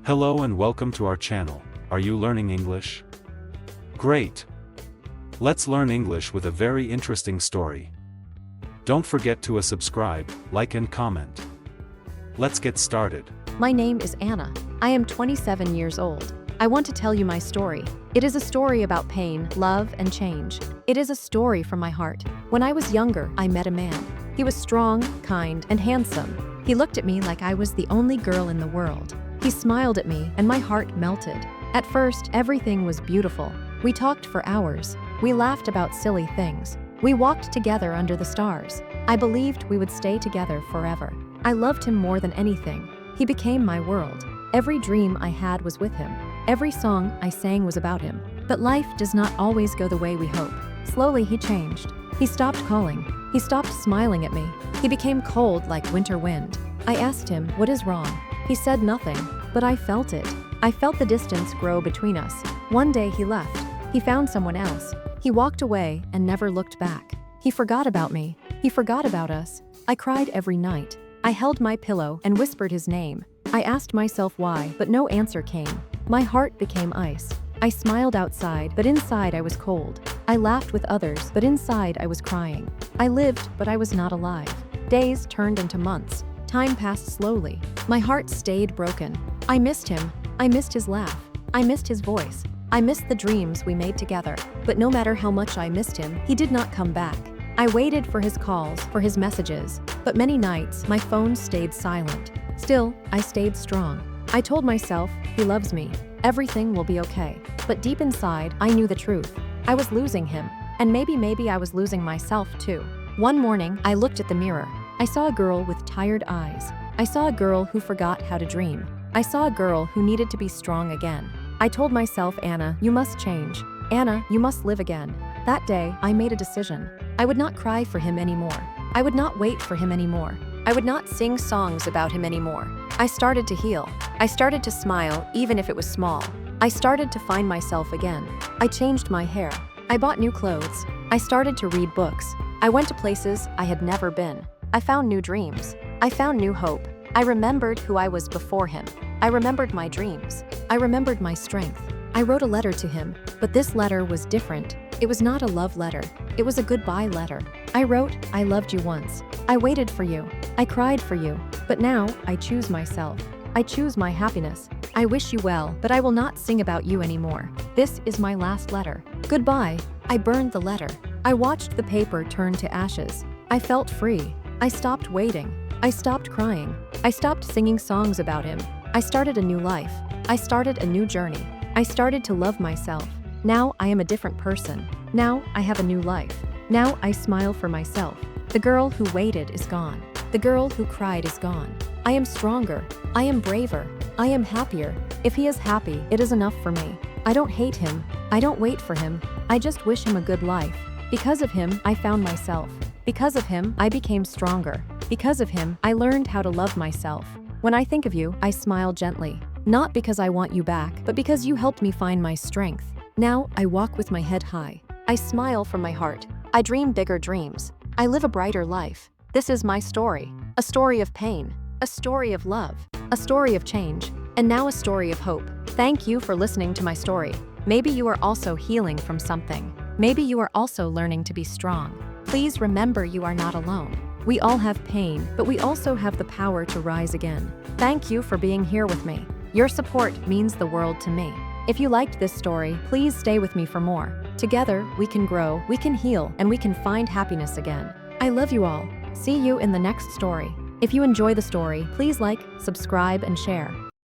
Hello and welcome to our channel. Are you learning English? Great! Let's learn English with a very interesting story. Don't forget to subscribe, like and comment. Let's get started. My name is Anna. I am 27 years old. I want to tell you my story. It is a story about pain, love, and change. It is a story from my heart. When I was younger, I met a man. He was strong, kind, and handsome. He looked at me like I was the only girl in the world. He smiled at me, and my heart melted. At first, everything was beautiful. We talked for hours. We laughed about silly things. We walked together under the stars. I believed we would stay together forever. I loved him more than anything. He became my world. Every dream I had was with him. Every song I sang was about him. But life does not always go the way we hope. Slowly, he changed. He stopped calling. He stopped smiling at me. He became cold like winter wind. I asked him, "What is wrong?" He said nothing, but I felt it. I felt the distance grow between us. One day he left. He found someone else. He walked away and never looked back. He forgot about me. He forgot about us. I cried every night. I held my pillow and whispered his name. I asked myself why, but no answer came. My heart became ice. I smiled outside, but inside I was cold. I laughed with others, but inside I was crying. I lived, but I was not alive. Days turned into months. Time passed slowly. My heart stayed broken. I missed him. I missed his laugh. I missed his voice. I missed the dreams we made together. But no matter how much I missed him, he did not come back. I waited for his calls, for his messages. But many nights, my phone stayed silent. Still, I stayed strong. I told myself, he loves me. Everything will be okay. But deep inside, I knew the truth. I was losing him. And maybe I was losing myself too. One morning, I looked at the mirror. I saw a girl with tired eyes. I saw a girl who forgot how to dream. I saw a girl who needed to be strong again. I told myself, Anna, you must change. Anna, you must live again. That day, I made a decision. I would not cry for him anymore. I would not wait for him anymore. I would not sing songs about him anymore. I started to heal. I started to smile, even if it was small. I started to find myself again. I changed my hair. I bought new clothes. I started to read books. I went to places I had never been. I found new dreams. I found new hope. I remembered who I was before him. I remembered my dreams. I remembered my strength. I wrote a letter to him, but this letter was different. It was not a love letter. It was a goodbye letter. I wrote, I loved you once. I waited for you. I cried for you. But now, I choose myself. I choose my happiness. I wish you well, but I will not sing about you anymore. This is my last letter. Goodbye. I burned the letter. I watched the paper turn to ashes. I felt free. I stopped waiting. I stopped crying. I stopped singing songs about him. I started a new life. I started a new journey. I started to love myself. Now I am a different person. Now I have a new life. Now I smile for myself. The girl who waited is gone. The girl who cried is gone. I am stronger. I am braver. I am happier. If he is happy, it is enough for me. I don't hate him. I don't wait for him. I just wish him a good life. Because of him, I found myself. Because of him, I became stronger. Because of him, I learned how to love myself. When I think of you, I smile gently. Not because I want you back, but because you helped me find my strength. Now, I walk with my head high. I smile from my heart. I dream bigger dreams. I live a brighter life. This is my story. A story of pain. A story of love. A story of change. And now a story of hope. Thank you for listening to my story. Maybe you are also healing from something. Maybe you are also learning to be strong. Please remember you are not alone. We all have pain, but we also have the power to rise again. Thank you for being here with me. Your support means the world to me. If you liked this story, please stay with me for more. Together, we can grow, we can heal, and we can find happiness again. I love you all. See you in the next story. If you enjoy the story, please like, subscribe, and share.